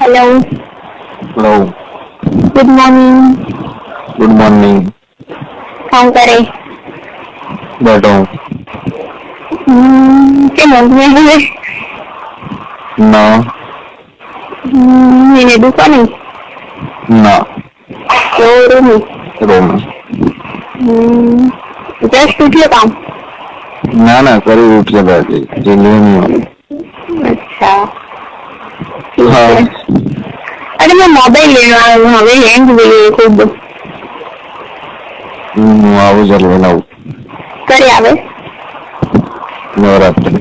Hello. Hello. Good morning. Good morning. काम करे? बैठो। क्या मौसम है? ना मैंने दुकान है ना शोरूम है। रूम जस्ट उठिए काम। ना ना करी उठ के बैठी जिंदगी नहीं हो। अच्छा ठीक हाँ है। अरे मैं मोबाइल लेना हमें हैंग हुई है खूब। આવું જલ્દી લાવું करे आवे નવરાત્રી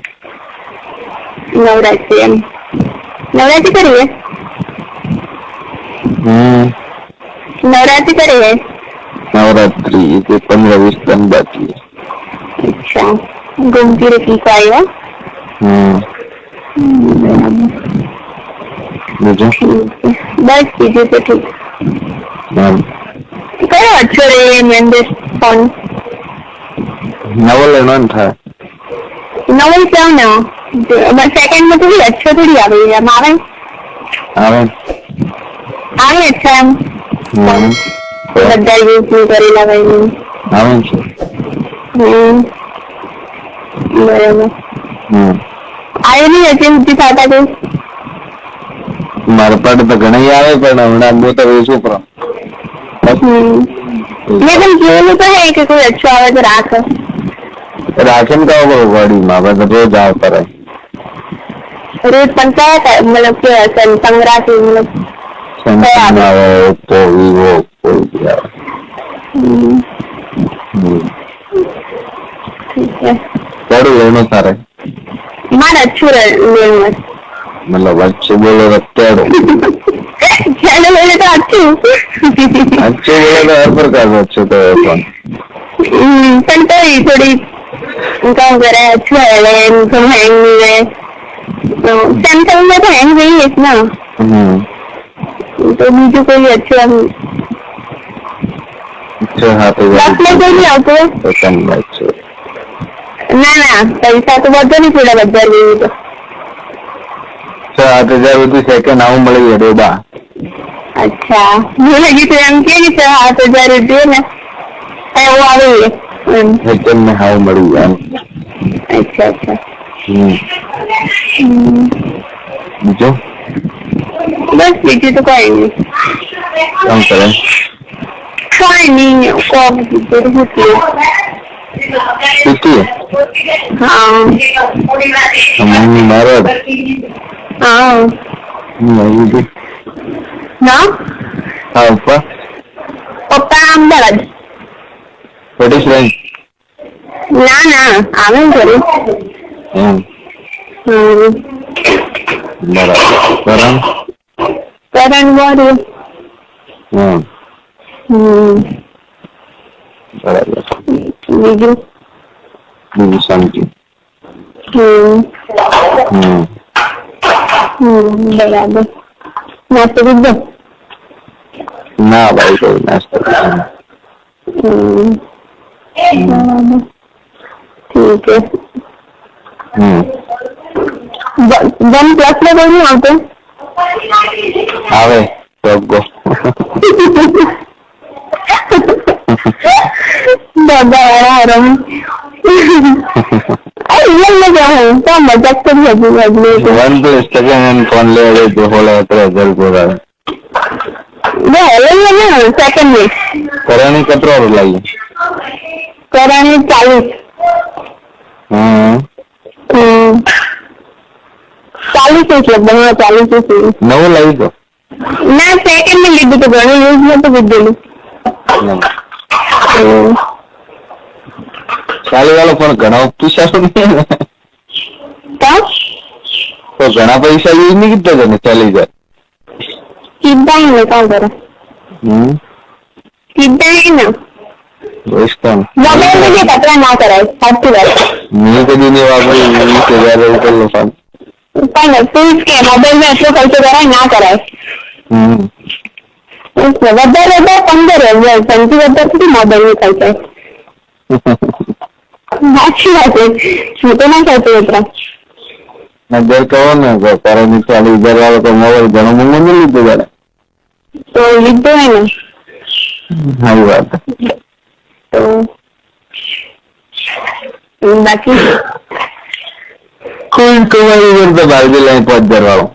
नवरात्रि एम नवरात्रि करी है। नवरात्रि करे है। નવરાત્રી તે 15-20 दिन बाकी है। अच्छा घूमती रहती को आई है। બીજું ठीक है बस कीजिए तो ठीक। करो अच्छो रही मेंबर फोन નવો લેનો ને થાય नवल क्या ना सेकंड में तो भी अच्छो थोड़ी आ गई है मावे આવે आगे अच्छा है બધા યુઝ નહીં કરેલા ભાઈ આવે છે બરાબર આવ્યો નહીં હજી સુધી ખાતા કોઈ મારા પાડે તો ઘણા આવે પણ હમણાં બહુ તો શું કરો મેં પણ જોયેલું તો હે કે કોઈ અચ્છો આવે તો રાખ રાખે ને કહો ગાડીમાં આપણે તો રોજ આવતા રહે रोज बनता है मतलब कि संग्रह मतलब સેમસંગ આવે ઓપ્પો વિવો કોઈ બી આવે ठीक है કડું લેણું તારે मार अच्छू लेना મતલબ अच्छे बोलो रत्याड़ो चलो बोले तो अच्छू अच्छे बोले तो हर प्रकार में अच्छे तो है पण तो ही थोड़ी काम करे अच्छू है हैंग नहीं है सैमसंग में तो हैंग नहीं है इतना तो बीजू कोई अच्छे अच्छे हाथ बस में कोई नहीं आते तो कम अच्छे ना ना पैसा तो बहुत नहीं थोड़ा बदल गई तो 7,000 रुपये सेकंड आऊ मળી ગયો ડોબા अच्छा मुझे लगी तो एम के 7,000 रुपये ना है वो आ गई है सेकंड में हाउ મળી ગયો अच्छा अच्छा બીજો बस बीजू तो कोई नहीं કામ કરે कोई नहीं कॉम की होती है किती हाँ मम्मी मारो हाँ नहीं ना हाँ ऊपर पप्पा अहमदाबाद पटेश भाई ना ना आवे करे बराबर करण करण बोल बराबर बीजू बीजू शांति बराबर नाश्तो दो ना भाई कोई नाश्ता ठीक है वन प्लस में कोई नहीं आते आवे सबको दादा आराम रियल में क्या है क्या मजाक तो नहीं अभी अगले one plus second hand phone ले रहे जो होला तो जल्द हो रहा है वो है ना सेकंड में कराने कतरा लाई कराने 40 40 लगभग 40 नव लाई तो ना सेकंड में लीधु तो घणो यूज में तो विद्यलु चाली वालों पण घणा पैसा तो नहीं है तो घणा पैसा यूज नहीं किया था चाली जाए सीधा ही ना काम करो सीधा ही ना इसका मोबाइल में ये कतरा ना कराए साथ बात मैं कभी नहीं वापरी 20,000 रुपये लो फान પણ પ્લીઝ કે મોબાઈલ માં એટલો ખર્ચો કરાય ના કરાય વધારે 15,000 સૌથી વધારે સુધી મોબાઈલ નું ખર્ચાય સાચી વાત છે હું તો ના ખર્ચો એટલા નજર કહો ને કે 40,000 વાળો તો મોબાઈલ ઘણો મોંઘો નહીં લીધો જાણે. તો લીધો હોય ને. સારી વાત. તો બાકી કોઈ કમાઈ કરતો બાર લાઈન 5,000 વાળો